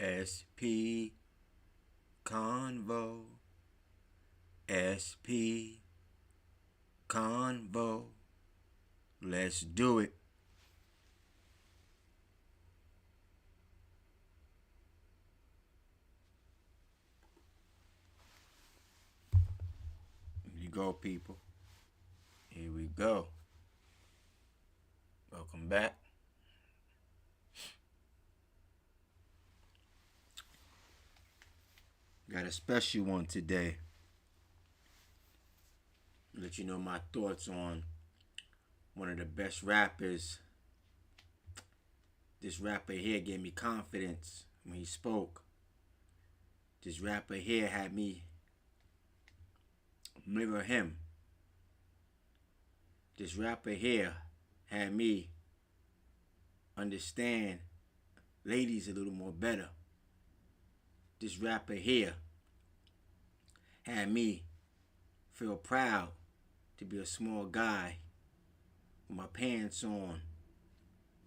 SP Convo. SP Convo. Let's do it. Here you go, people. Here we go. Welcome back. Got a special one today. Let you know my thoughts on one of the best rappers. This rapper here gave me confidence when he spoke. This rapper here had me mirror him. This rapper here had me understand ladies a little more better. This rapper here had me feel proud to be a small guy with my pants on.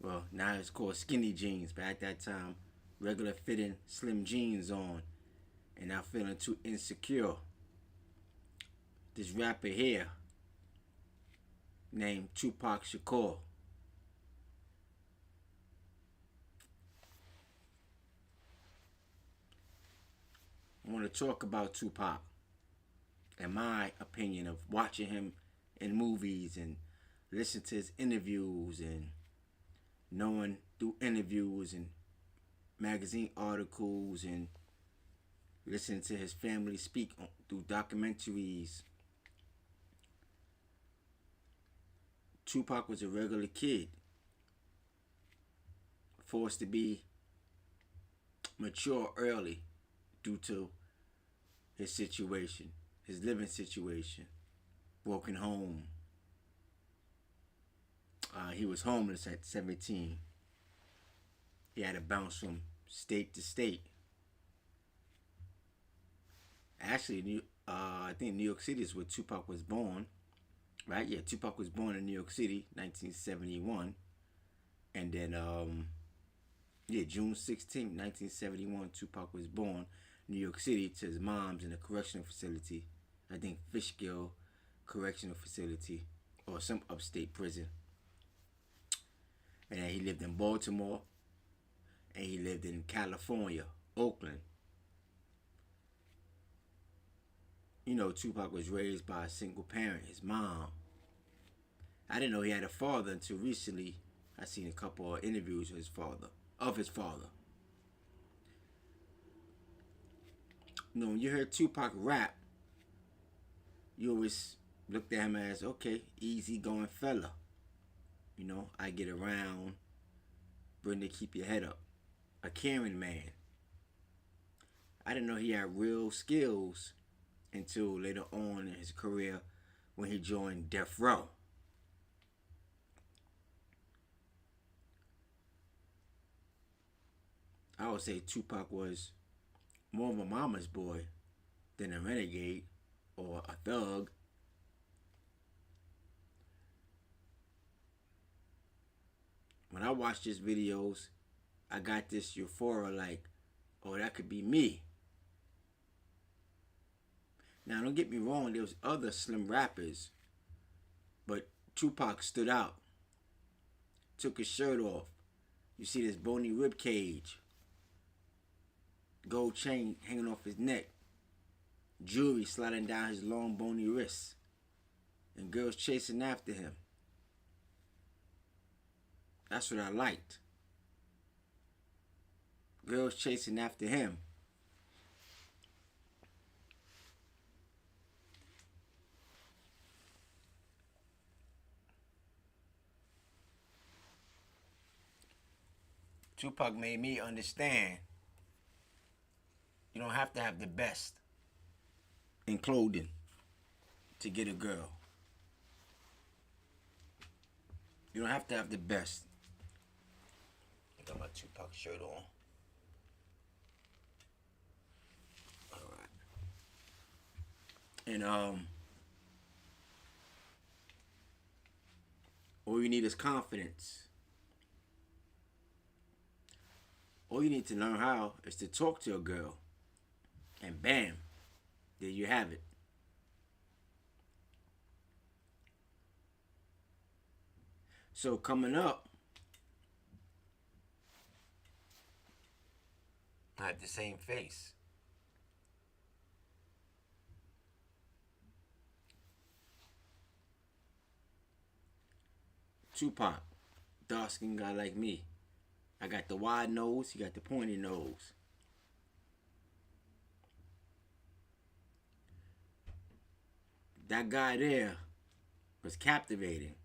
Well, now it's called skinny jeans, but at that time, regular fitting slim jeans on, and not feeling too insecure. This rapper here named Tupac Shakur. I want to talk about Tupac and my opinion of watching him in movies and listening to his interviews and knowing through interviews and magazine articles and listening to his family speak through documentaries. Tupac was a regular kid, forced to be mature early due to his situation, his living situation, broken home. He was homeless at 17. He had to bounce from state to state. Actually, I think New York City is where Tupac was born, right? Yeah, Tupac was born in New York City, 1971. And then, June 16th, 1971, Tupac was born in New York City to his mom's in a correctional facility. I think Fishkill Correctional Facility or some upstate prison. And then he lived in Baltimore, and he lived in California, Oakland. You know, Tupac was raised by a single parent, his mom. I didn't know he had a father until recently. I seen a couple of interviews with his father. You know, when you hear Tupac rap, you always looked at him as, okay, easy going fella. You know, I get around, Brenda, keep your head up. A caring man. I didn't know he had real skills until later on in his career when he joined Death Row. I would say Tupac was more of a mama's boy than a renegade or a thug. When I watch his videos, I got this euphoria like, oh, that could be me. Now, don't get me wrong, there was other slim rappers, but Tupac stood out. Took his shirt off. You see this bony rib cage, gold chain hanging off his neck, jewelry sliding down his long bony wrists, and girls chasing after him. That's what I liked. Girls chasing after him. Tupac made me understand you don't have to have the best in clothing to get a girl. You don't have to have the best. I got my Tupac shirt on. Alright. And all you need is confidence. All you need to learn how is to talk to a girl. And bam, there you have it. So coming up, I have the same face. Tupac, dark skinned guy like me. I got the wide nose, he got the pointy nose. That guy there was captivating.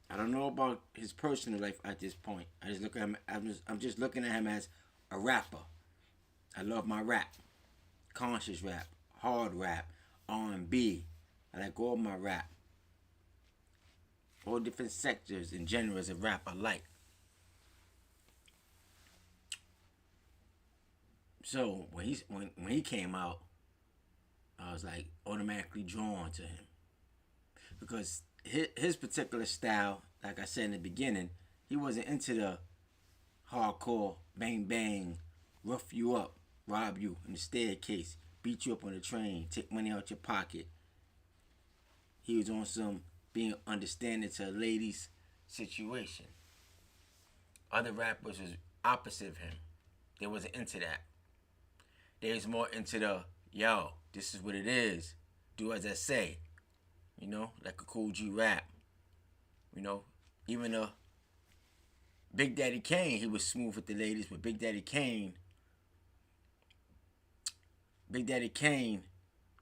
I don't know about his personal life at this point. I just look at him. I'm just looking at him as a rapper. I love my rap, conscious rap, hard rap, R&B. I like all my rap. All different sectors and genres of rap I like. So when he came out, I was like automatically drawn to him because his particular style, like I said in the beginning, he wasn't into the hardcore bang bang, rough you up, rob you in the staircase, beat you up on the train, take money out your pocket. He was on some being understanding to a lady's situation. Other rappers was opposite of him. They wasn't into that. They was more into the, yo, this is what it is. Do as I say. You know, like a Cool G rap. You know, even Big Daddy Kane, he was smooth with the ladies, but Big Daddy Kane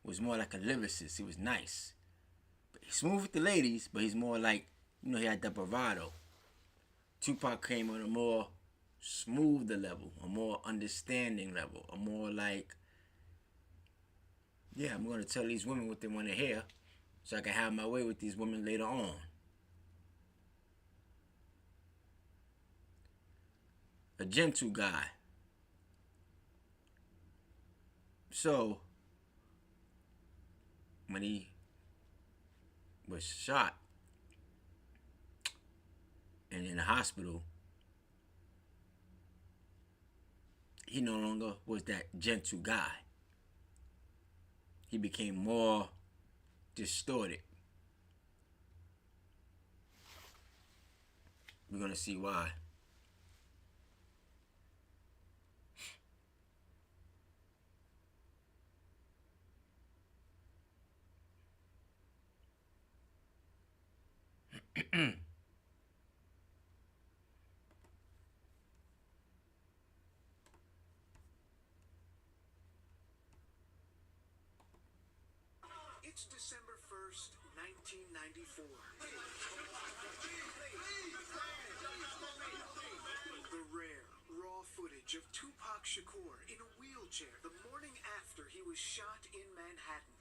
was more like a lyricist. He was nice. But he's smooth with the ladies, but he's more like, you know, he had that bravado. Tupac came on a more smoother level, a more understanding level, a more like, yeah, I'm going to tell these women what they want to hear so I can have my way with these women later on. A gentle guy. So, when he was shot and in the hospital, he no longer was that gentle guy. He became more distorted. We're going to see why. It's December 1st, 1994. The rare, raw footage of Tupac Shakur in a wheelchair the morning after he was shot in Manhattan.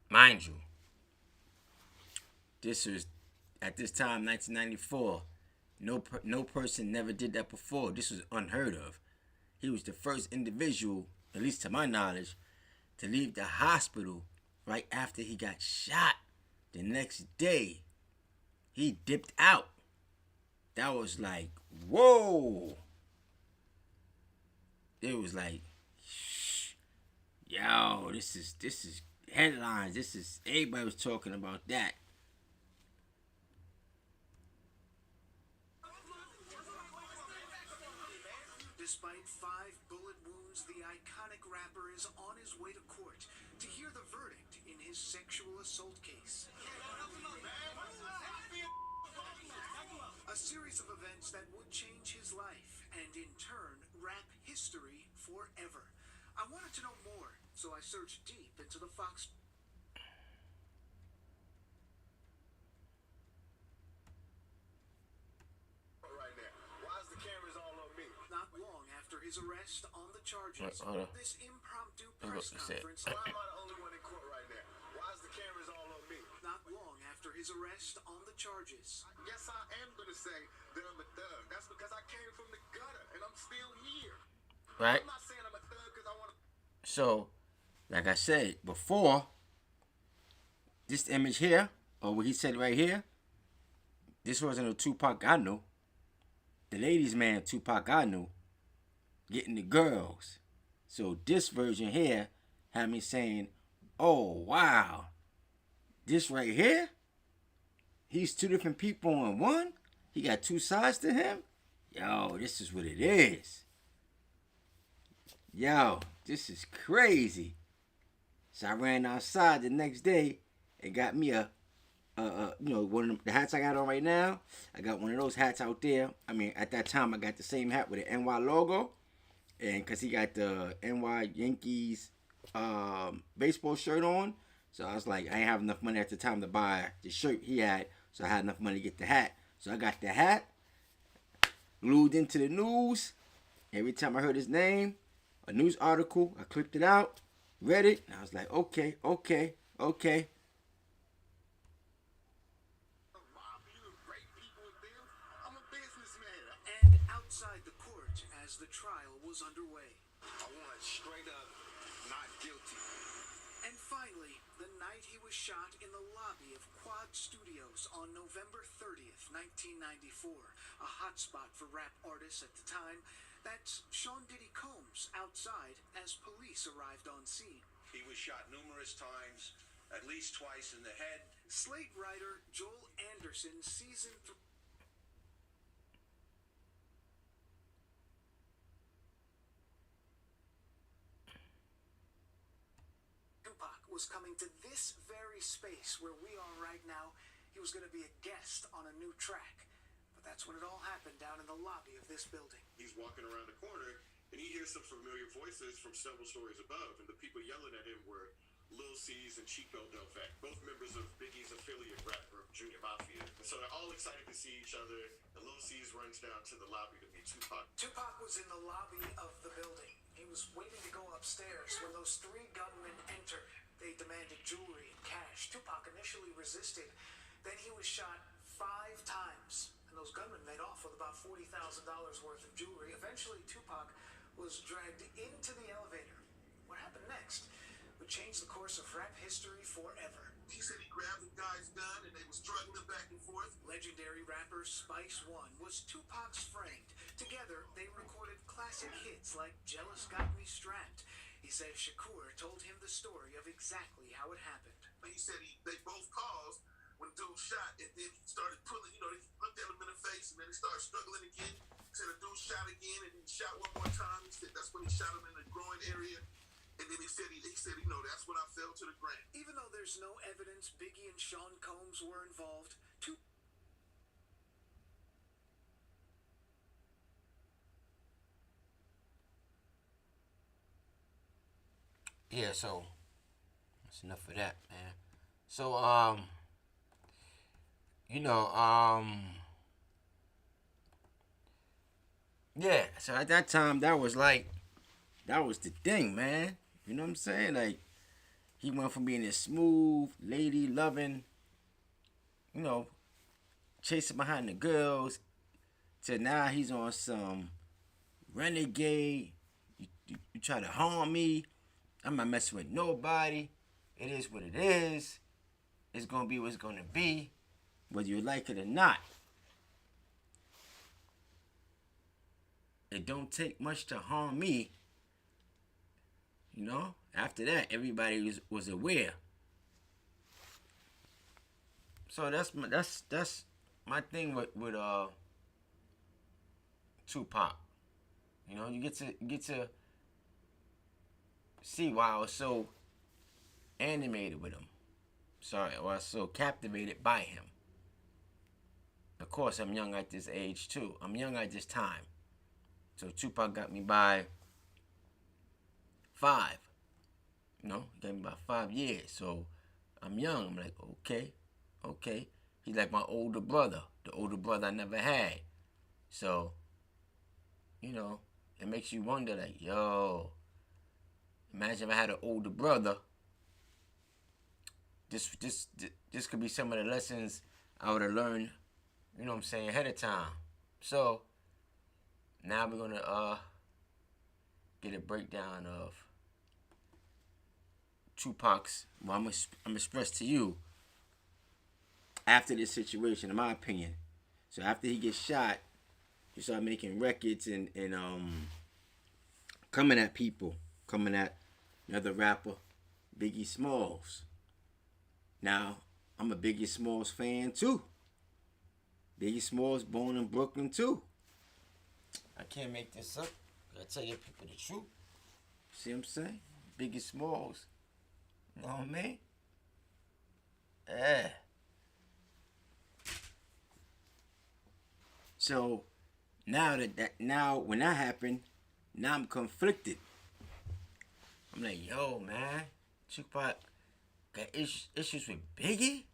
Mind you, this was, at this time, 1994. No person never did that before. This was unheard of. He was the first individual, at least to my knowledge, to leave the hospital right after he got shot. The next day, he dipped out. That was like, whoa. It was like, yo, this is headlines. Everybody was talking about that. Despite 5 bullet wounds, the iconic rapper is on his way to court to hear the verdict in his sexual assault case. A series of events that would change his life and in turn rap history forever. I wanted to know more, so I searched deep into the Fox. Right now. Why is the cameras all on me? Not long after his arrest on the charges, this impromptu press conference. Why am I the only one in court right now? Why is the cameras all on me? Not long after his arrest on the charges. Yes, I am going to say that I'm a thug. That's because I came from the gutter and I'm still here. Right? I'm not saying I'm a thug because I want to. So, like I said before, this image here, or what he said right here, this wasn't a Tupac I know. the ladies' man Tupac I knew getting the girls. So this version here had me saying, oh wow, this right here, he's two different people in one. He got two sides to him. Yo, this is what it is. Yo, this is crazy. So I ran outside the next day and got me one of the hats I got on right now. I got one of those hats out there. I mean, at that time, I got the same hat with the NY logo. And because he got the NY Yankees baseball shirt on. So I was like, I ain't have enough money at the time to buy the shirt he had. So I had enough money to get the hat. So I got the hat, glued into the news. Every time I heard his name, a news article, I clipped it out, read it, and I was like, okay. And outside the court as the trial was underway. I want straight up not guilty. And finally, the night he was shot in the lobby of Quad Studios on November 30th, 1994, a hotspot for rap artists at the time. That's Sean Diddy Combs outside as police arrived on scene. He was shot numerous times, at least twice in the head. Slate writer Joel Anderson, season 3. Tupac was coming to this very space where we are right now. He was going to be a guest on a new track. But that's when it all happened down in the lobby of this building. He's walking around the corner, and he hears some familiar voices from several stories above, and the people yelling at him were Lil C's and Chico Del Vac, both members of Biggie's affiliate rap group, Junior Mafia. And so they're all excited to see each other, and Lil C's runs down to the lobby to meet Tupac. Tupac was in the lobby of the building. He was waiting to go upstairs when those three gunmen entered. They demanded jewelry and cash. Tupac initially resisted. Then he was shot 5 times. And those gunmen made off with about $40,000 worth of jewelry. Eventually, Tupac was dragged into the elevator. What happened next would change the course of rap history forever. He said he grabbed the guy's gun, and they were struggling back and forth. Legendary rapper Spice One was Tupac's friend. Together, they recorded classic hits like Jealous Got Me Strapped. He said Shakur told him the story of exactly how it happened. He said they both paused when dude shot, and then he started pulling, they looked at him in the face, and then he started struggling again. He said the dude shot again, and he shot one more time. He said that's when he shot him in the groin area. And then he said, that's when I fell to the ground. Even though there's no evidence Biggie and Sean Combs were involved, Yeah, so that's enough of that, man. So, yeah, so at that time, that was the thing, man. You know what I'm saying? Like, he went from being this smooth, lady loving, chasing behind the girls, to now he's on some renegade. You try to harm me. I'm not messing with nobody. It is what it is. It's going to be what it's going to be, whether you like it or not. It don't take much to harm me. After that, everybody was aware. So that's my thing with Tupac. You get to see why I was so animated with him. Sorry, I was so captivated by him. Of course, I'm young at this age too. I'm young at this time. So Tupac got me by 5. He got me about 5 years. So I'm young. I'm like, okay. He's like my older brother. The older brother I never had. So, it makes you wonder, like, yo, imagine if I had an older brother. This could be some of the lessons I would have learned, ahead of time. So, now we're going to get a breakdown of Tupac's, I'm going to express to you after this situation, in my opinion. So after he gets shot, he started making records and coming at people, coming at another rapper, Biggie Smalls. Now, I'm a Biggie Smalls fan too. Biggie Smalls born in Brooklyn too. I can't make this up. I tell you people the truth. See what I'm saying? Biggie Smalls. You know what I mean? Yeah. So now now when that happened, now I'm conflicted. I'm like, yo, man, Tupac got issues with Biggie?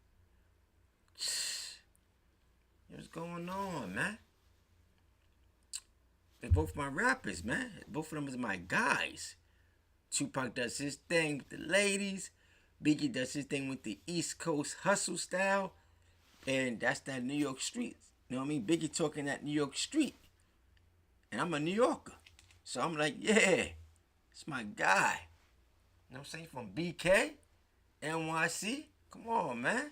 What's going on, man? They're both my rappers, man. Both of them is my guys. Tupac does his thing with the ladies. Biggie does his thing with the East Coast hustle style. And that's that New York street. You know what I mean? Biggie talking that New York street. And I'm a New Yorker. So I'm like, yeah, it's my guy. You know what I'm saying? From BK, NYC. Come on, man.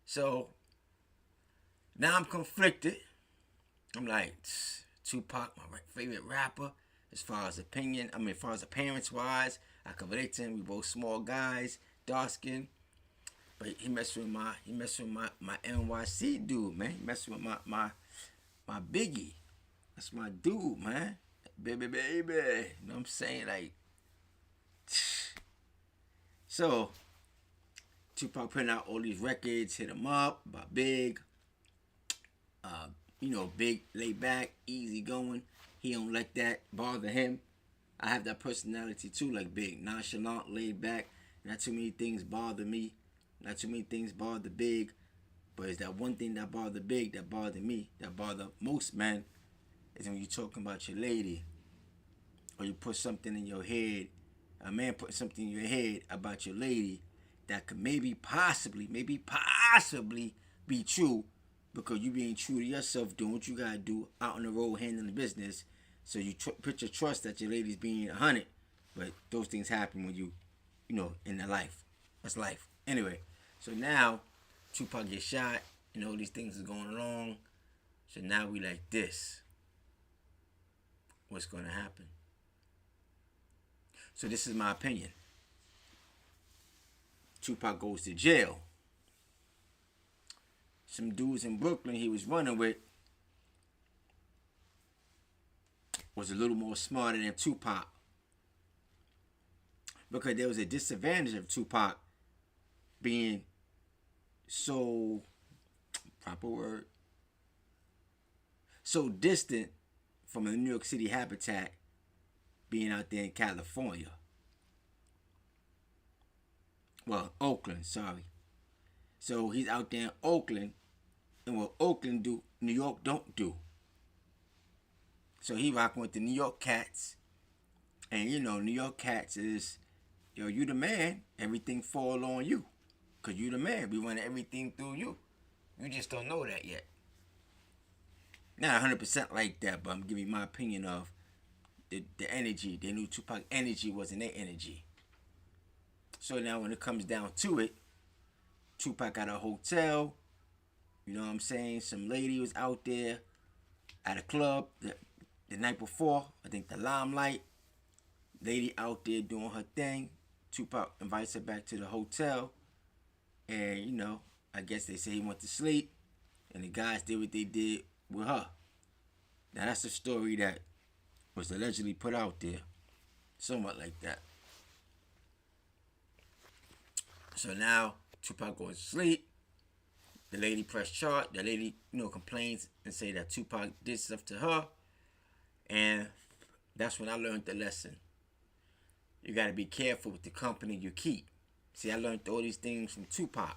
So now I'm conflicted. I'm like, Tupac, my favorite rapper, as far as opinion. I mean, as far as appearance wise, I can relate to him. We both small guys, dark skin. But he messed with my NYC dude, man. He messed with my Biggie. That's my dude, man. Baby. You know what I'm saying? Like, so Tupac putting out all these records, hit him up about Big. Big, laid back, easy going. He don't let that bother him. I have that personality too, like Big. Nonchalant, laid back. Not too many things bother me. Not too many things bother Big. But it's that one thing that bother Big, that bother me, that bother most men, is when you're talking about your lady. Or you put something in your head. A man put something in your head about your lady that could maybe possibly be true, because you being true to yourself, doing what you gotta do out on the road, handling the business. So you put your trust that your lady's being 100, but those things happen when you in the life. That's life. Anyway, so now Tupac gets shot. These things is going wrong. So now we like this. What's gonna happen? So this is my opinion. Tupac goes to jail. Some dudes in Brooklyn he was running with was a little more smarter than Tupac, because there was a disadvantage of Tupac being so, proper word, so distant from a New York City habitat, being out there in California. Well, Oakland, sorry. So he's out there in Oakland, and what Oakland do, New York don't do. So he rocking with the New York cats. And New York cats is, you the man, everything fall on you. Because you the man, we run everything through you. You just don't know that yet. Not 100% like that, but I'm giving you my opinion of the energy. They knew Tupac energy wasn't their energy. So now when it comes down to it, Tupac at a hotel, you know what I'm saying? Some lady was out there at a club the night before, I think the Limelight. Lady out there doing her thing. Tupac invites her back to the hotel. And, I guess they say he went to sleep. And the guys did what they did with her. Now, that's a story that was allegedly put out there. Somewhat like that. So now, Tupac goes to sleep. The lady press charge. The lady, complains and say that Tupac did stuff to her. And that's when I learned the lesson. You got to be careful with the company you keep. See, I learned all these things from Tupac.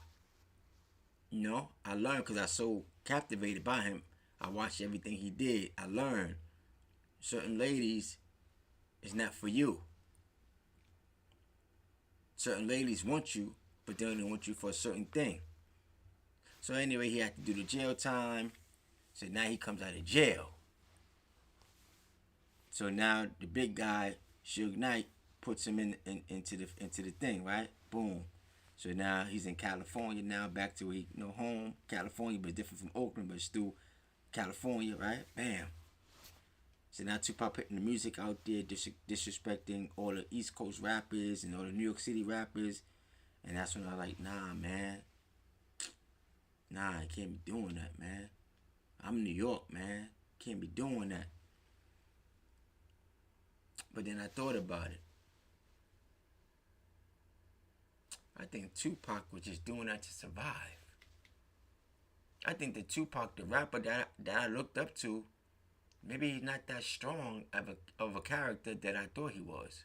I learned because I was so captivated by him. I watched everything he did. I learned certain ladies is not for you. Certain ladies want you, but they only want you for a certain thing. So anyway, he had to do the jail time. So now he comes out of jail. So now the big guy, Suge Knight, puts him into the thing, right? Boom. So now he's in California now, back to home, California, but different from Oakland, but still California, right? Bam. So now Tupac putting the music out there, disrespecting all the East Coast rappers and all the New York City rappers. And that's when I like, nah, man. Nah, I can't be doing that, man. I'm New York, man. Can't be doing that. But then I thought about it. I think Tupac was just doing that to survive. I think the Tupac, the rapper that I looked up to, maybe he's not that strong of a character that I thought he was.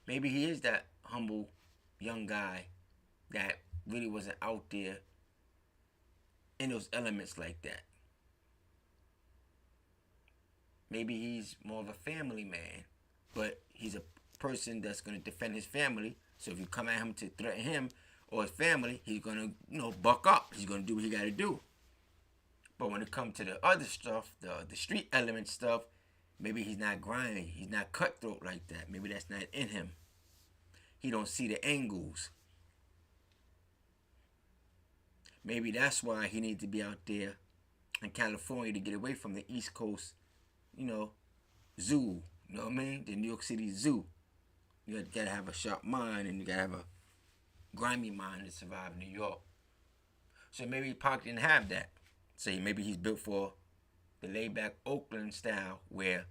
Maybe he is that humble young guy that really wasn't out there in those elements like that. Maybe he's more of a family man, but he's a person that's going to defend his family. So if you come at him to threaten him or his family, he's going to, buck up. He's going to do what he got to do. But when it comes to the other stuff, the street element stuff, maybe he's not grimy. He's not cutthroat like that. Maybe that's not in him. He don't see the angles. Maybe that's why he needs to be out there in California to get away from the East Coast, zoo. You know what I mean? The New York City zoo. You gotta have a sharp mind and you gotta have a grimy mind to survive New York. So maybe Pac didn't have that. So maybe he's built for the laid-back Oakland style where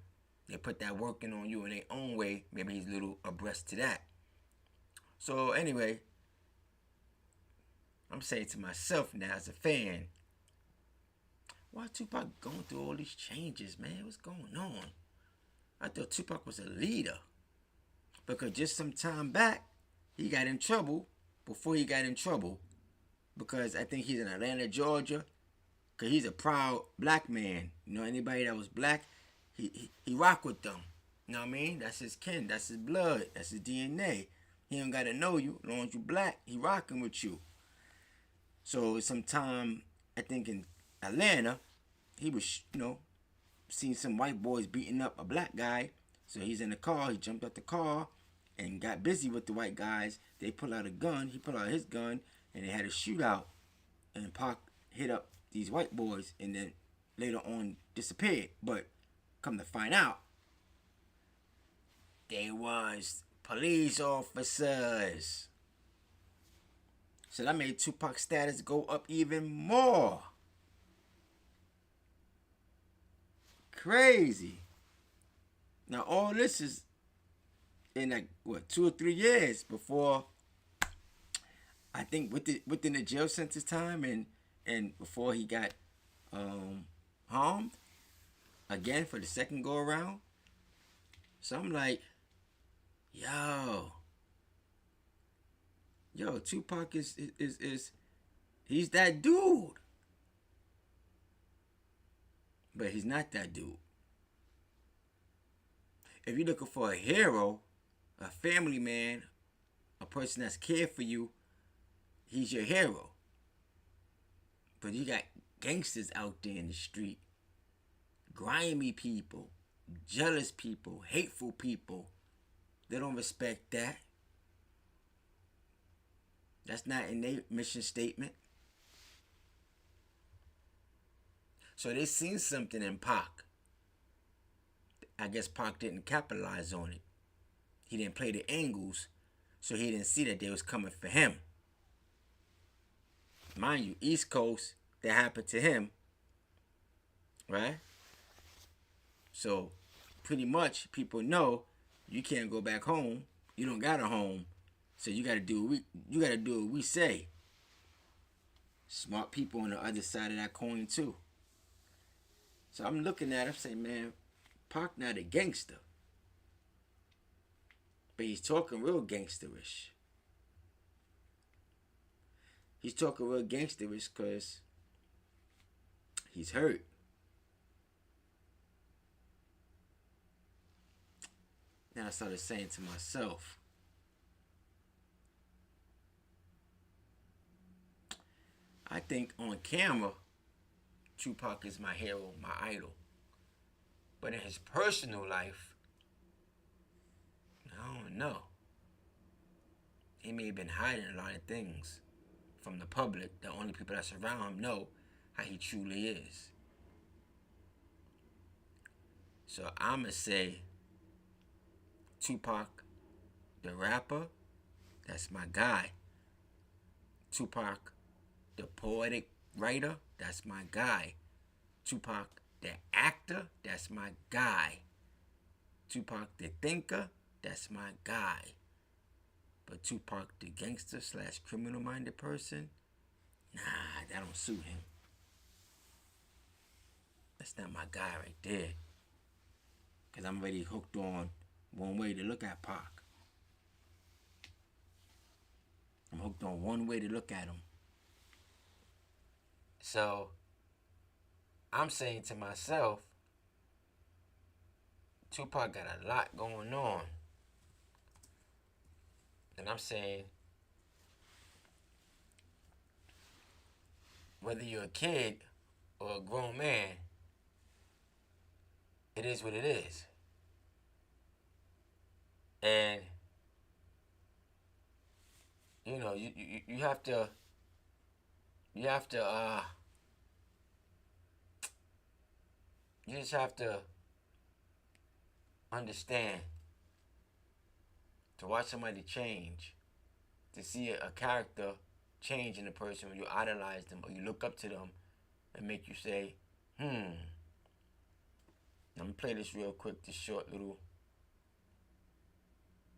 they put that working on you in their own way. Maybe he's a little abreast to that. So anyway, I'm saying to myself now as a fan, why Tupac going through all these changes, man? What's going on? I thought Tupac was a leader. Because just some time back, he got in trouble before he got in trouble. Because I think he's in Atlanta, Georgia. Because he's a proud black man. Anybody that was black, he rock with them. You know what I mean? That's his kin. That's his blood. That's his DNA. He don't got to know you. As long as you black, he rocking with you. So sometime, I think in Atlanta, he was, seeing some white boys beating up a black guy. So he's in the car. He jumped out the car and got busy with the white guys. They pull out a gun. He pulled out his gun, and they had a shootout. And Pac hit up these white boys, and then later on disappeared. But come to find out, they was police officers. So that made Tupac's status go up even more. Crazy. Now all this is in 2 or 3 years before, I think within the jail sentence time and before he got harmed again for the second go around. So I'm like, yo, Tupac is he's that dude. But he's not that dude. If you're looking for a hero, a family man, a person that's cared for you, he's your hero. But you got gangsters out there in the street, grimy people, jealous people, hateful people. They don't respect that. That's not in their mission statement. So they seen something in Pac. I guess Pac didn't capitalize on it. He didn't play the angles, so he didn't see that they was coming for him. Mind you, East Coast, that happened to him, right? So pretty much people know you can't go back home. You don't got a home, so you gotta do what we say. Smart people on the other side of that coin too. So I'm looking at him saying, man, Pac not a gangster. But he's talking real gangsterish. He's talking real gangsterish because he's hurt. Then I started saying to myself, I think on camera, Tupac is my hero, my idol. But in his personal life, I don't know. He may have been hiding a lot of things from the public. The only people that surround him know how he truly is. So I'ma say Tupac, the rapper, that's my guy. Tupac, the poetic writer, that's my guy. Tupac, the actor, that's my guy. Tupac, the thinker, that's my guy. But Tupac, the gangster / criminal minded person, nah, that don't suit him. That's not my guy right there. Because I'm already hooked on one way to look at Pac. I'm hooked on one way to look at him. So I'm saying to myself, Tupac got a lot going on. And I'm saying, whether you're a kid or a grown man, it is what it is. And you know, you have to you just have to understand, to watch somebody change, to see a character change in a person when you idolize them or you look up to them and make you say, I'm gonna play this real quick, this short little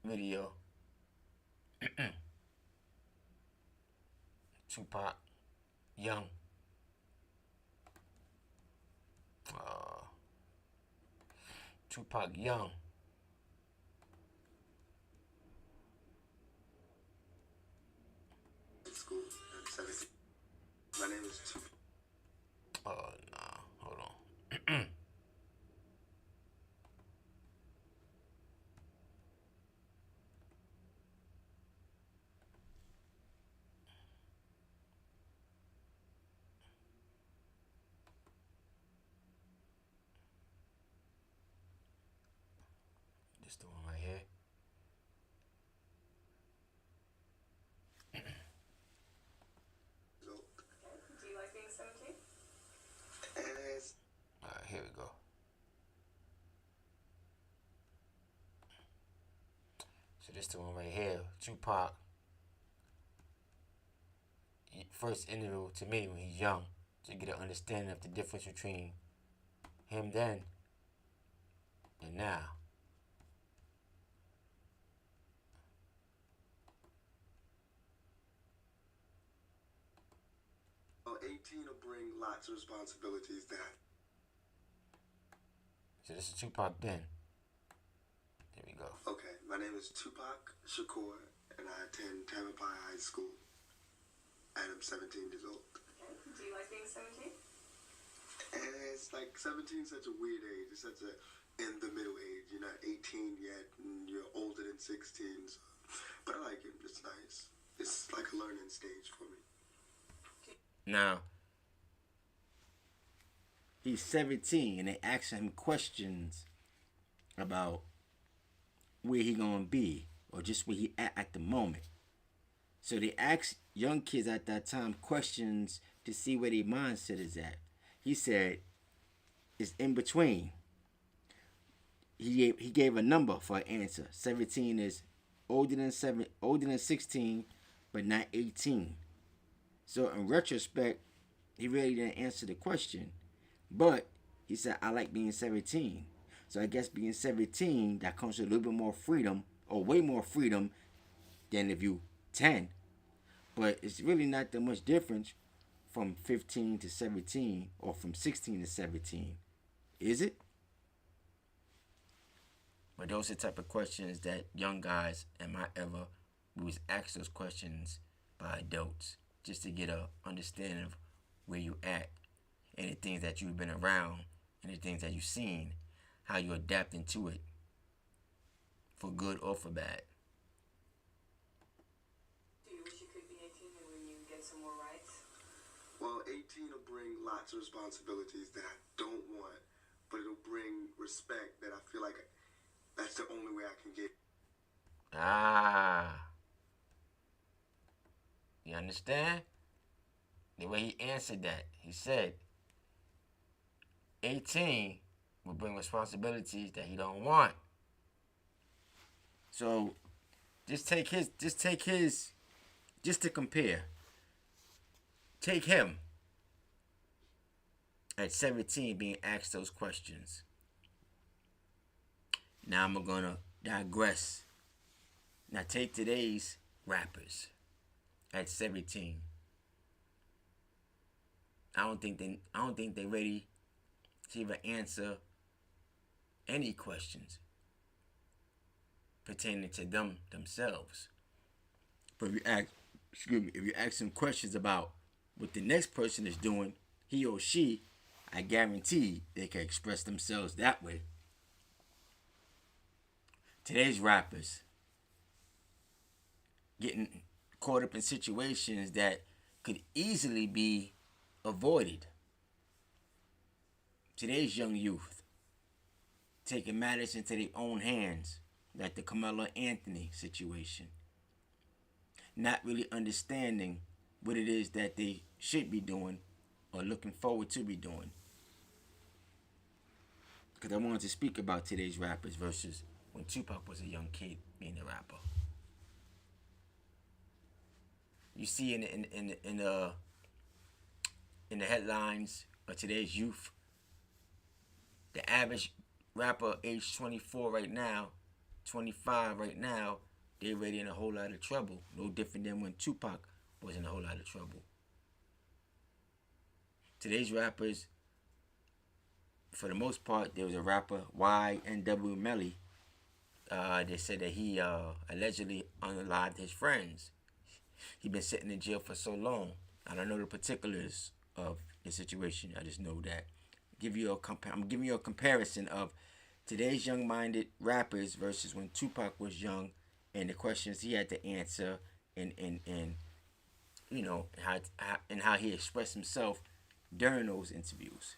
video. Tupac, young. Tupac, young. School. My name is Tupac. Oh, nah, hold on. This the one right here. Do you like being 17? Alright, here we go. So this the one right here. Tupac. First interview to me when he's young, to get an understanding of the difference between him then and now. Well, 18 will bring lots of responsibilities that. So this is Tupac then. There we go. Okay, my name is Tupac Shakur, and I attend Tamalpais High School. And I'm 17 years old. Okay. Do you like being 17? And it's like 17 is such a weird age. It's such a in the middle age. You're not 18 yet, and you're older than 16. So. But I like it. It's nice. It's like a learning stage for me. Now, he's 17 and they asking him questions about where he gonna be or just where he at the moment. So they ask young kids at that time questions to see where their mindset is at. He said it's in between. He gave a number for an answer. 17 is older than 16, but not 18. So in retrospect, he really didn't answer the question. But he said, I like being 17. So I guess being 17, that comes with a little bit more freedom, or way more freedom than if you 10. But it's really not that much difference from 15 to 17 or from 16 to 17. Is it? But those are the type of questions that young guys in my era, we was asked those questions by adults just to get a understanding of where you at and the things that you've been around and the things that you've seen, how you adapt into it, for good or for bad. Do you wish you could be 18 and when you get some more rights? Well, 18 will bring lots of responsibilities that I don't want, but it'll bring respect that I feel like that's the only way I can get. You understand? The way he answered that, he said, 18 will bring responsibilities that he don't want. So just to compare, take him at 17 being asked those questions. Now I'm gonna digress. Now take today's rappers at 17. I don't think they're ready to even answer any questions pertaining to themselves. But if you ask them questions about what the next person is doing, he or she, I guarantee they can express themselves that way. Today's rappers getting caught up in situations that could easily be avoided. Today's young youth taking matters into their own hands, like the Carmelo Anthony situation. Not really understanding what it is that they should be doing or looking forward to be doing. Because I wanted to speak about today's rappers versus when Tupac was a young kid being a rapper. You see in the headlines of today's youth, the average rapper age 24 right now, 25 right now, they're already in a whole lot of trouble. No different than when Tupac was in a whole lot of trouble. Today's rappers, for the most part, there was a rapper, YNW Melly. They said that he allegedly unalived his friends. He's been sitting in jail for so long. I don't know the particulars of the situation. I just know that. I'm giving you a comparison of today's young-minded rappers versus when Tupac was young, and the questions he had to answer, and you know how he expressed himself during those interviews.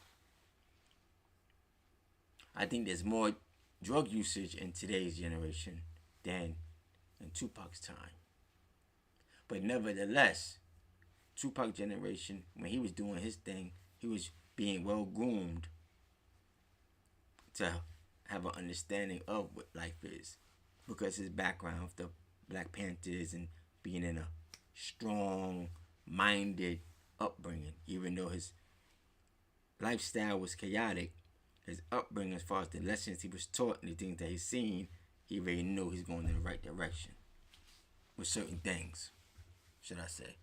I think there's more drug usage in today's generation than in Tupac's time. But nevertheless, Tupac generation, when he was doing his thing, he was being well groomed to have an understanding of what life is, because his background with the Black Panthers and being in a strong-minded upbringing, even though his lifestyle was chaotic, his upbringing as far as the lessons he was taught and the things that he's seen, he already knew he's going in the right direction with certain things, should I say.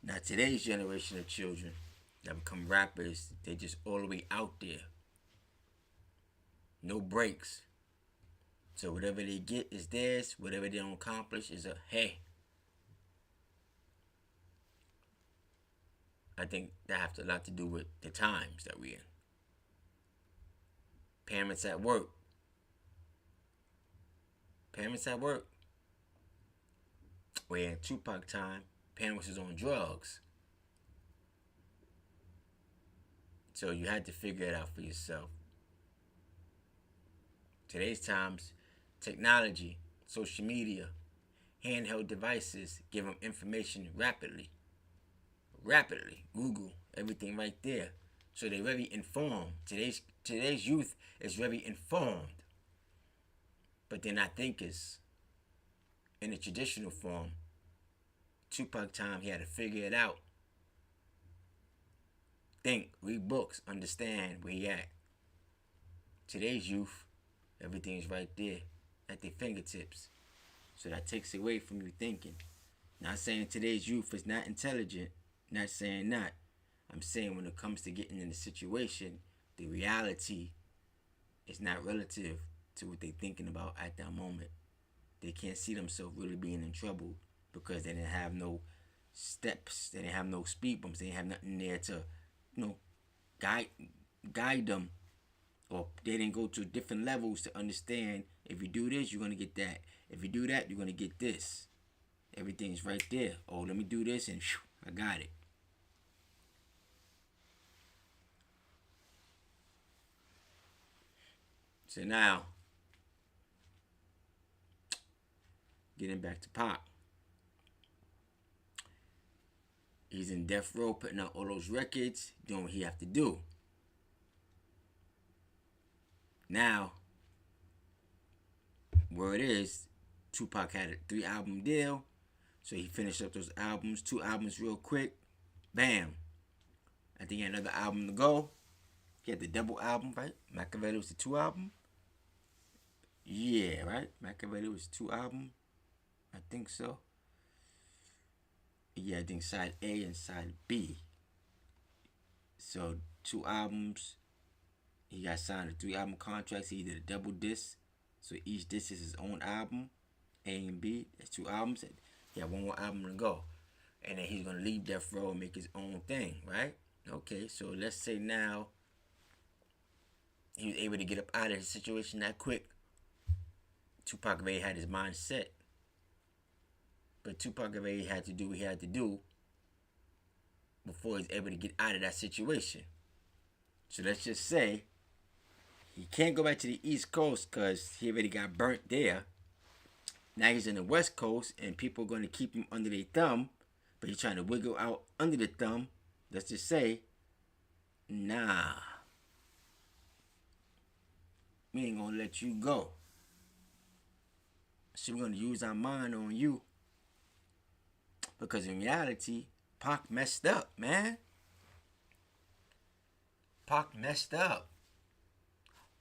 Now today's generation of children that become rappers, they just all the way out there. No breaks. So whatever they get is theirs. Whatever they don't accomplish is a hey. I think that has a lot to do with the times that we're in. Parents at work. Where in Tupac time, parents was on drugs. So you had to figure it out for yourself. Today's times, technology, social media, handheld devices give them information rapidly. Google, everything right there. So they're very informed. Today's youth is very informed. But they're not thinkers. In the traditional form, Tupac time, he had to figure it out. Think, read books, understand where he at. Today's youth, everything's right there at their fingertips. So that takes away from you thinking. Not saying today's youth is not intelligent. Not saying not. I'm saying when it comes to getting in the situation, the reality is not relative to what they're thinking about at that moment. They can't see themselves really being in trouble because they didn't have no steps. They didn't have no speed bumps. They didn't have nothing there to, guide them. Or they didn't go to different levels to understand, if you do this, you're going to get that. If you do that, you're going to get this. Everything's right there. Oh, let me do this and I got it. So now, getting back to Pac. He's in death row, putting out all those records, doing what he have to do. Now, word is, Tupac had a 3-album deal, so he finished up those albums, 2 albums real quick. Bam. I think he had another album to go. He had the double album, right? Machiavelli was the 2 album. Yeah, right? Machiavelli was 2 album. I think so. Yeah, I think side A and side B. So 2 albums. He got signed to 3 album contracts. He did a double disc. So each disc is his own album. A and B. That's 2 albums. He had 1 more album to go. And then he's going to leave Death Row and make his own thing, right? Okay, so let's say now he was able to get up out of his situation that quick. Tupac already had his mind set. But Tupac already had to do what he had to do before he's able to get out of that situation. So let's just say he can't go back to the East Coast because he already got burnt there. Now he's in the West Coast and people are going to keep him under their thumb, but he's trying to wiggle out under the thumb. Let's just say, nah, we ain't going to let you go. So we're going to use our mind on you. Because in reality, Pac messed up, man. Pac messed up.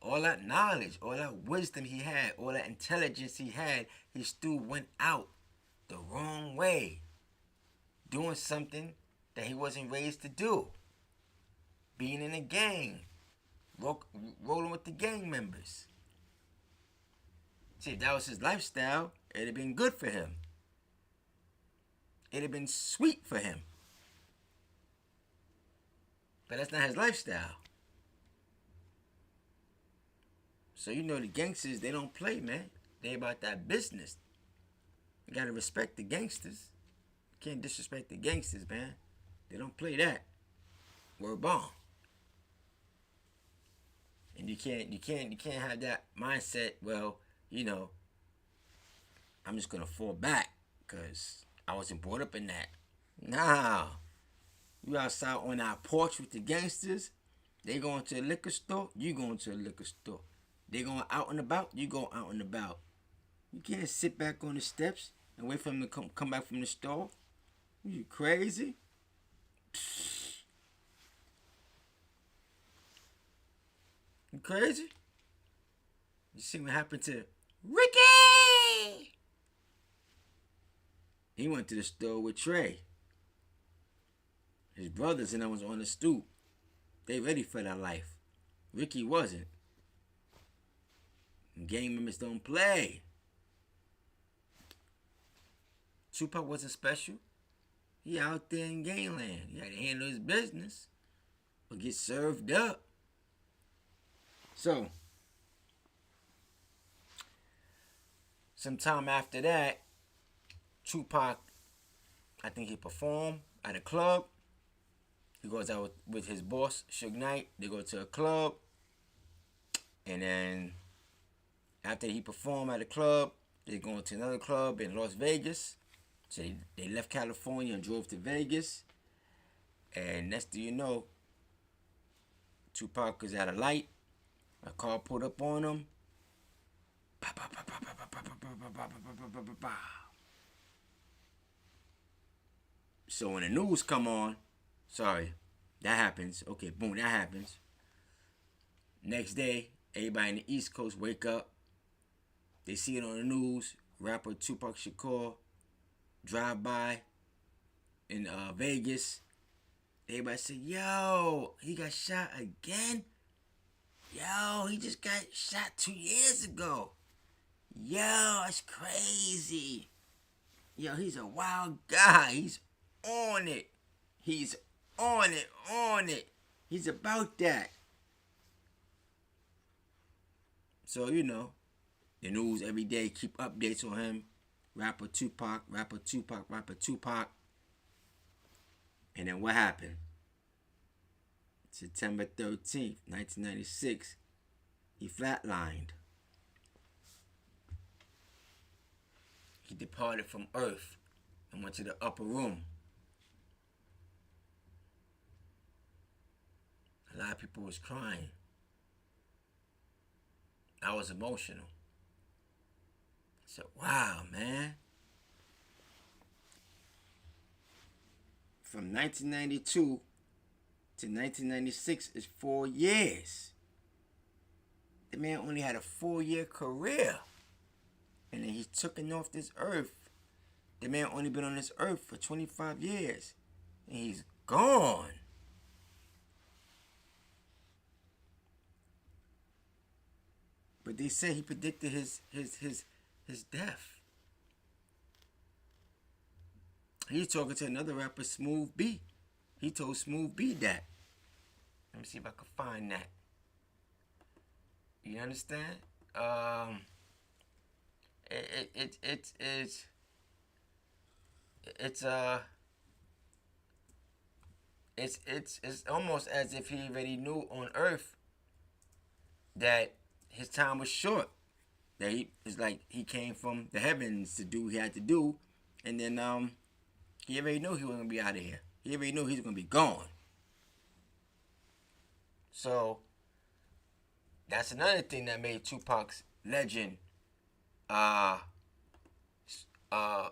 All that knowledge, all that wisdom he had, all that intelligence he had, he still went out the wrong way. Doing something that he wasn't raised to do. Being in a gang. Rolling with the gang members. See, if that was his lifestyle, it'd have been good for him. It'd have been sweet for him. But that's not his lifestyle. So you know the gangsters, they don't play, man. They about that business. You gotta respect the gangsters. You can't disrespect the gangsters, man. They don't play that. Word bomb. And you can't have that mindset, well, you know, I'm just gonna fall back because I wasn't brought up in that. Nah. You outside on our porch with the gangsters. They going to a liquor store. You going to a liquor store. They going out and about. You go out and about. You can't sit back on the steps and wait for them to come back from the store. You crazy? You crazy? You see what happened to Ricky? He went to the store with Trey. His brothers and I was on the stoop. They ready for that life. Ricky wasn't. Gang members don't play. Tupac wasn't special. He out there in gangland. He had to handle his business or get served up. So, sometime after that, Tupac, I think he performed at a club. He goes out with his boss, Suge Knight. They go to a club. And then after he performed at a club, they go to another club in Las Vegas. So they left California and drove to Vegas. And next thing you know, Tupac was at a light. A car pulled up on him. So when the news come on, sorry, that happens. Okay, boom, that happens. Next day, everybody in the East Coast wake up. They see it on the news. Rapper Tupac Shakur drive by in Vegas. Everybody say, yo, he got shot again? Yo, he just got shot 2 years ago. Yo, that's crazy. Yo, he's a wild guy. He's on it. He's on it. He's about that. So, you know, the news every day keep updates on him. Rapper Tupac. And then what happened? September 13th, 1996, he flatlined. He departed from Earth and went to the upper room. A lot of people was crying. I was emotional. I said, wow, man. From 1992 to 1996 is 4 years. The man only had a 4-year career. And then he's taken off this earth. The man only been on this earth for 25 years. And he's gone. But they say he predicted his death. He's talking to another rapper, Smooth B. He told Smooth B that. Let me see if I can find that. You understand? It's almost as if he already knew on Earth that his time was short. That it's like he came from the heavens to do what he had to do, and then he already knew he was gonna be out of here. He already knew he was gonna be gone. So that's another thing that made Tupac's legend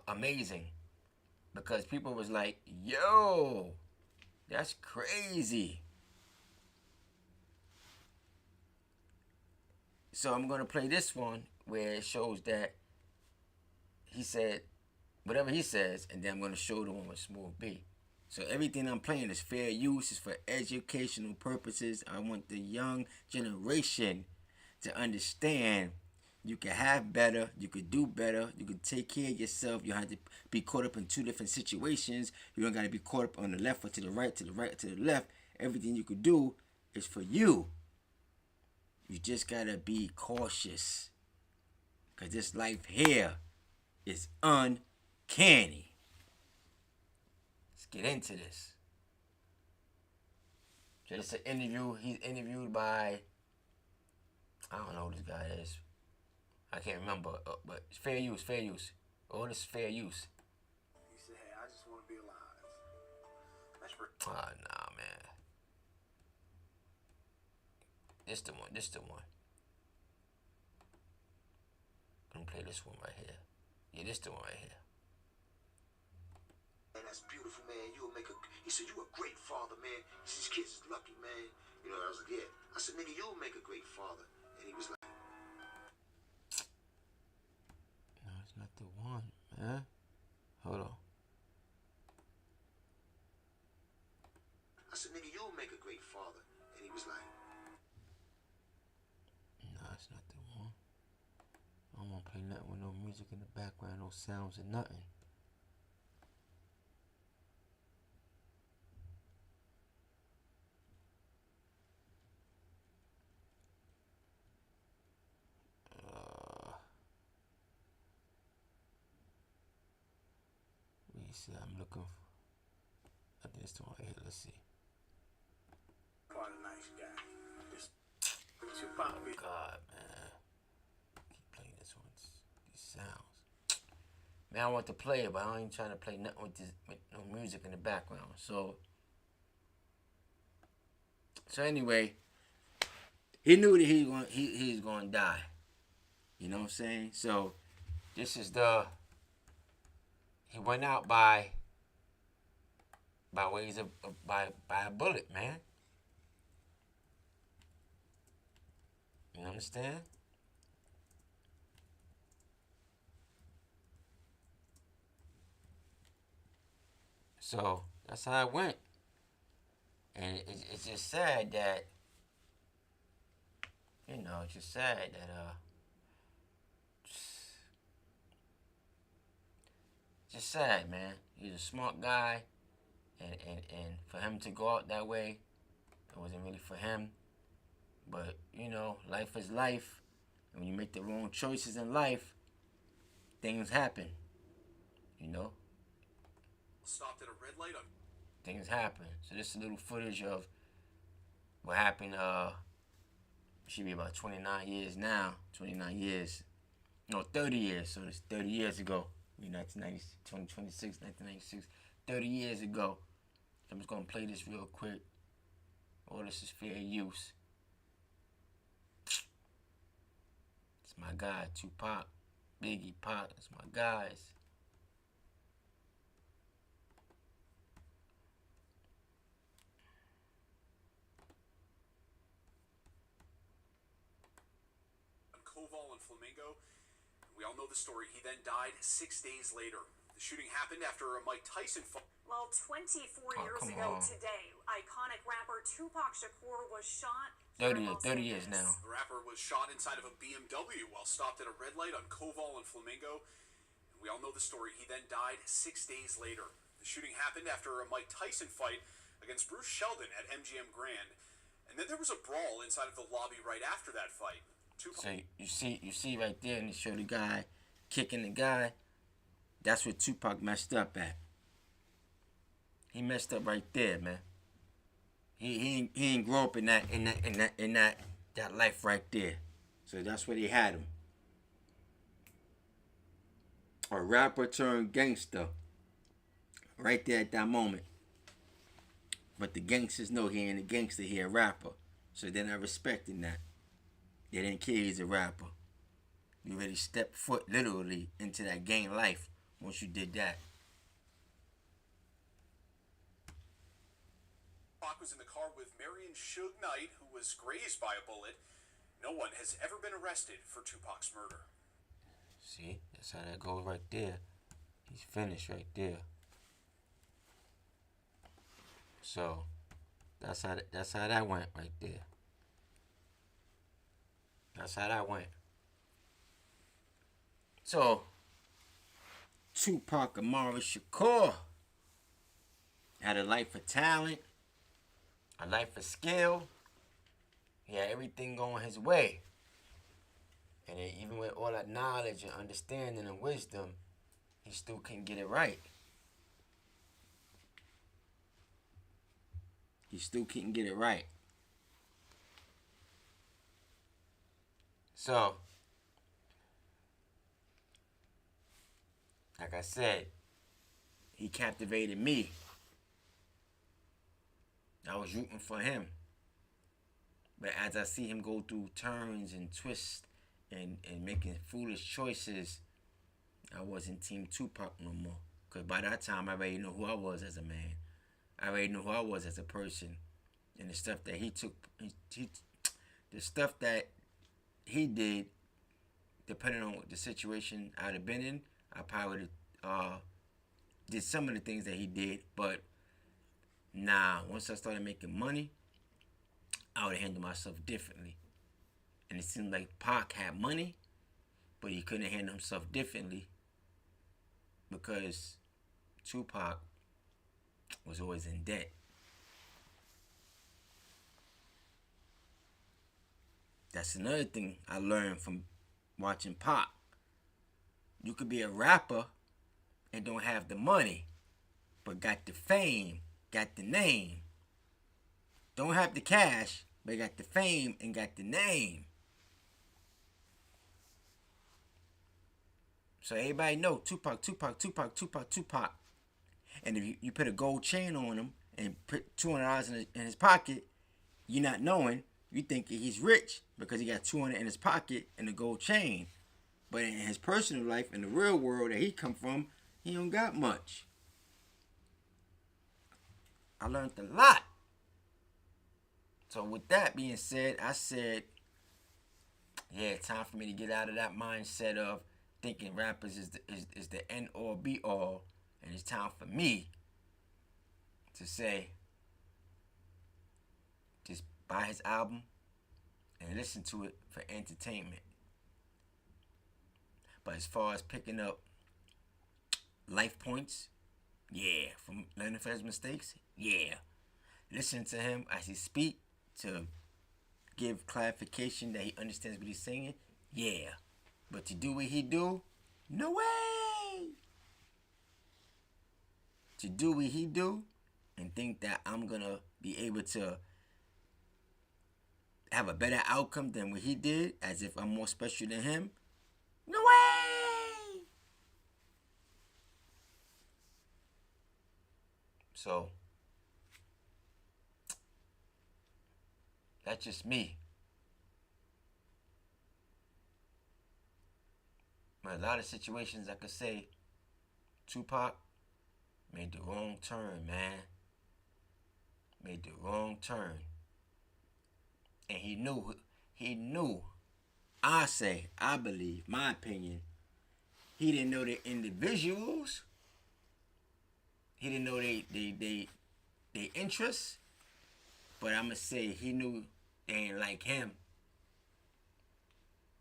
amazing, because people was like, yo, that's crazy. So I'm gonna play this one where it shows that he said whatever he says, and then I'm gonna show the one with Smooth B. So everything I'm playing is fair use, is for educational purposes. I want the young generation to understand you can have better, you could do better, you could take care of yourself. You don't have to be caught up in two different situations. You don't gotta be caught up on the left or to the right, to the right or to the left. Everything you could do is for you. You just gotta be cautious, because this life here is uncanny. Let's get into this. So it's an interview. He's interviewed by, I don't know who this guy is. I can't remember, but it's fair use, fair use. Oh, this is fair use. He said, hey, I just want to be alive. That's Nah, man. This the one. I'm gonna play this one right here. Yeah, this the one right here. Man, that's beautiful, man. He said, you a great father, man. He said, these kids is lucky, man. You know, I was like, yeah. I said, nigga, you'll make a great father. And he was like, no, it's not the one, man. Hold on. I said, nigga, you'll make a great father. And he was like, no, it's not the one. I don't want to play nothing with no music in the background, no sounds or nothing. Let me see, I'm looking for. I think it's the one right here. Let's see. quite a nice guy. It's your pop. God, man. Keep playing this one. These sounds. Man, I want to play it, but I ain't trying to play nothing with no music in the background. So anyway, he knew that he was going to die. You know what I'm saying? So this is he went out by ways of by a bullet, man. You understand? So that's how it went. And it's just sad that, it's just sad that, just sad, man. He's a smart guy, and for him to go out that way, it wasn't really for him. But, life is life. And when you make the wrong choices in life, things happen. Stopped at a red light. Things happen. So this is a little footage of what happened, should be about 29 years now. 29 years. No, 30 years. So it's 30 years ago. 1996, 1996. 30 years ago. I'm just going to play this real quick. All this is fair use. my guy. Tupac, Biggie, Pac, that's my guys. Koval and Flamingo. We all know the story. He then died 6 days later. The shooting happened after a Mike Tyson fight. Well, 24 years ago today, iconic rapper Tupac Shakur was shot. 30 years now. The rapper was shot inside of a BMW while stopped at a red light on Koval and Flamingo. And we all know the story. He then died 6 days later. The shooting happened after a Mike Tyson fight against Bruce Sheldon at MGM Grand. And then there was a brawl inside of the lobby right after that fight. So you see right there, and they show the guy kicking the guy. That's where Tupac messed up at. He messed up right there, man. He ain't grow up in that life right there. So that's where they had him. A rapper turned gangster. Right there at that moment. But the gangsters know he ain't a gangster, he a rapper. So they're not respecting that. They didn't care he's a rapper. You really stepped foot literally into that gang life once you did that. Tupac was in the car with Marion Suge Knight, who was grazed by a bullet. No one has ever been arrested for Tupac's murder. See, that's how that goes right there. He's finished right there. So, that's how that went right there. That's how that went. So, Tupac Amaru Shakur had a life of talent, a life of skill. He had everything going his way. And then even with all that knowledge and understanding and wisdom, he still couldn't get it right. He still couldn't get it right. So, like I said, he captivated me. I was rooting for him. But as I see him go through turns and twists and making foolish choices, I wasn't Team Tupac no more. Because by that time, I already knew who I was as a man. I already knew who I was as a person. And the stuff that he took, the stuff that he did, depending on the situation I'd have been in, I probably would have did some of the things that he did. But nah, once I started making money, I would have handled myself differently. And it seemed like Pac had money, but he couldn't handle himself differently because Tupac was always in debt. That's another thing I learned from watching Pac. You could be a rapper and don't have the money, but got the fame, got the name. Don't have the cash, but got the fame and got the name. So everybody know Tupac. And if you put a gold chain on him and put $200 in his pocket, you not knowing, you think he's rich because he got $200 in his pocket and a gold chain. But in his personal life, in the real world that he come from, he don't got much. I learned a lot. So with that being said, I said, yeah, time for me to get out of that mindset of thinking rappers is the end all be all. And it's time for me to say, just buy his album and listen to it for entertainment. But as far as picking up life points, yeah, from learning from his mistakes, yeah. Listen to him as he speak to give clarification that he understands what he's saying, yeah. But to do what he do, no way. To do what he do and think that I'm going to be able to have a better outcome than what he did, as if I'm more special than him, no way. So, that's just me. But a lot of situations, I could say, Tupac made the wrong turn, man. Made the wrong turn. And he knew, I believe, my opinion, he didn't know the individuals. He didn't know they interests. But I'ma say he knew they ain't like him.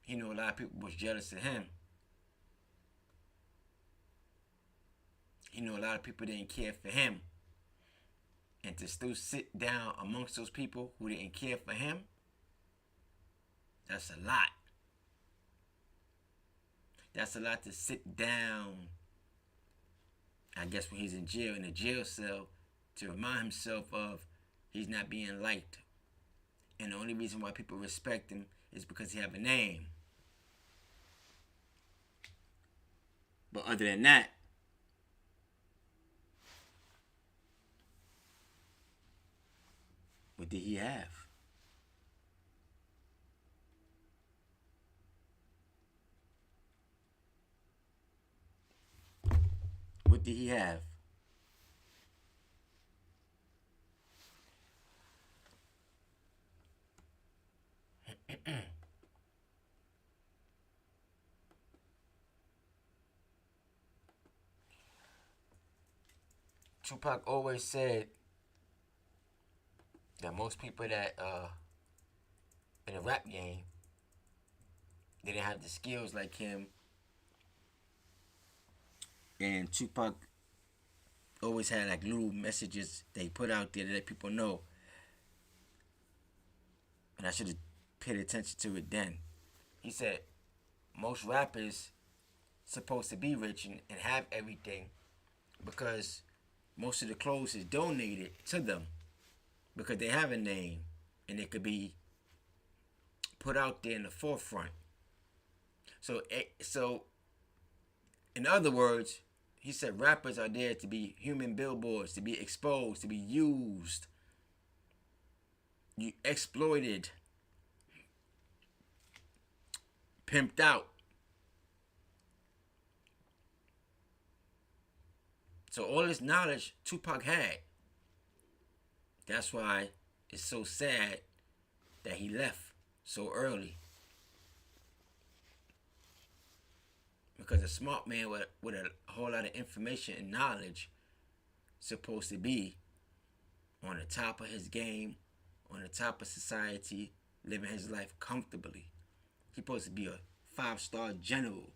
He knew a lot of people was jealous of him. He knew a lot of people didn't care for him. And to still sit down amongst those people who didn't care for him, that's a lot. That's a lot to sit down, I guess, when he's in jail, in a jail cell, to remind himself of he's not being liked. And the only reason why people respect him is because he have a name. But other than that, what did he have? What did he have? Tupac always said that most people that in a rap game, they didn't have the skills like him. And Tupac always had like little messages they put out there to let people know. And I should have paid attention to it then. He said most rappers supposed to be rich and have everything because most of the clothes is donated to them because they have a name and it could be put out there in the forefront. So in other words, he said rappers are there to be human billboards, to be exposed, to be used, exploited, pimped out. So all this knowledge Tupac had. That's why it's so sad that he left so early. Because a smart man with a whole lot of information and knowledge supposed to be on the top of his game, on the top of society, living his life comfortably. He's supposed to be a 5-star general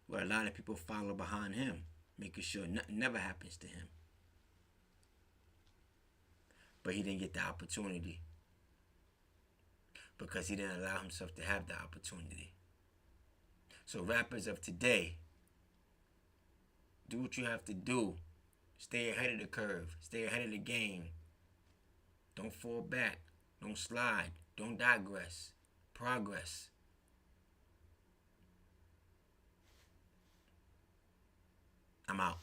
where a lot of people follow behind him, making sure nothing never happens to him. But he didn't get the opportunity because he didn't allow himself to have the opportunity. So rappers of today, do what you have to do. Stay ahead of the curve. Stay ahead of the game. Don't fall back. Don't slide. Don't digress. Progress. I'm out.